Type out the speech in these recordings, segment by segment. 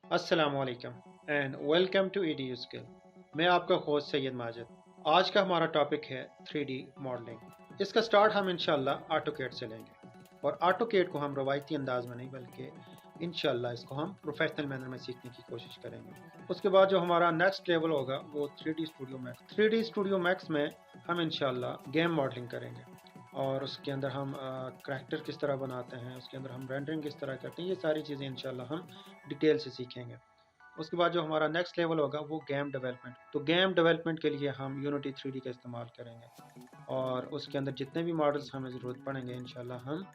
अस्सलाम वालेकुम and welcome to EDU skill. मैं आपका होस्ट सैयद माजिद। आज का हमारा टॉपिक है 3D मॉडलिंग। इसका स्टार्ट हम इंशाल्लाह ऑटोकेड से लेंगे और ऑटोकेड को हम रवायती अंदाज में नहीं बल्कि इंशाल्लाह इसको हम प्रोफेशनल मैनर में सीखने की कोशिश करेंगे। उसके बाद जो हमारा नेक्स्ट लेवल होगा वो 3D studio max. 3D studio max में हम इंशाल्लाह गेम मॉडलिंग करेंगे और उसके अंदर हम करैक्टर किस तरह बनाते हैं, उसके अंदर हम रेंडरिंग किस तरह करते हैं, ये सारी चीज़ें इंशाल्लाह हम डिटेल से सीखेंगे। उसके बाद जो हमारा नेक्स्ट लेवल होगा वो गेम डेवलपमेंट। तो गेम डेवलपमेंट के लिए हम यूनिटी 3D का इस्तेमाल करेंगे और उसके अंदर जितने भी मॉडल्स हमें ज़रूरत पड़ेंगे इंशाल्लाह हम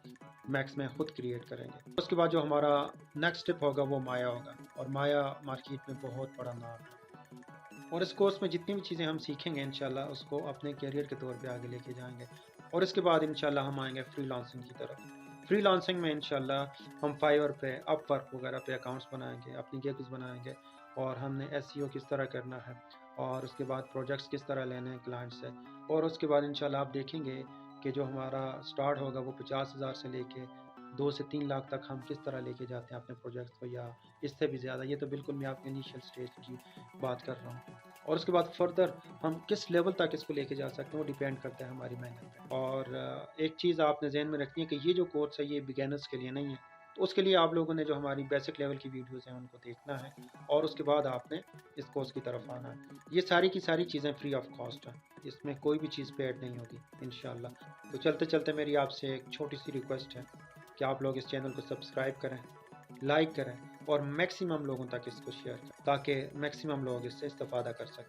मैक्स में ख़ुद क्रिएट करेंगे। उसके बाद जो हमारा नेक्स्ट स्टेप होगा वो माया होगा और माया मार्केट में बहुत बड़ा नाम है और इस कोर्स में जितनी भी चीज़ें हम सीखेंगे इंशाल्लाह उसको अपने करियर के तौर पे आगे लेके जाएंगे। और इसके बाद इंशाल्लाह हम आएंगे फ्रीलांसिंग की तरफ। फ्रीलांसिंग में इंशाल्लाह हम फाइवर पे, अपवर्क वगैरह पे अकाउंट्स बनाएंगे, अपनी गिग्स बनाएंगे और हमने एसईओ किस तरह करना है और उसके बाद प्रोजेक्ट्स किस तरह लेने हैं क्लाइंट से। और उसके बाद इंशाल्लाह आप देखेंगे कि जो हमारा स्टार्ट होगा वो 50,000 से लेके 2 से 3 लाख तक हम किस तरह लेके जाते हैं अपने प्रोजेक्ट्स को, या इससे भी ज़्यादा। ये तो बिल्कुल मैं आपके इनिशियल स्टेज की बात कर रहा हूँ और उसके बाद फर्दर हम किस लेवल तक इसको लेके जा सकते हैं वो डिपेंड करता है हमारी मेहनत पे। और एक चीज़ आपने जहन में रखनी है कि ये जो कोर्स है ये बिगेनर्स के लिए नहीं है। तो उसके लिए आप लोगों ने जो हमारी बेसिक लेवल की वीडियोस हैं उनको देखना है और उसके बाद आपने इस कोर्स की तरफ आना है। ये सारी की सारी चीज़ें फ्री ऑफ कॉस्ट हैं, इसमें कोई भी चीज़ पेड नहीं होगी इंशाल्लाह। तो चलते चलते मेरी आपसे एक छोटी सी रिक्वेस्ट है कि आप लोग इस चैनल को सब्सक्राइब करें, लाइक करें और मैक्सिमम लोगों तक इसको शेयर करें ताकि मैक्सिमम लोग इससे इस्तेफादा कर सकें।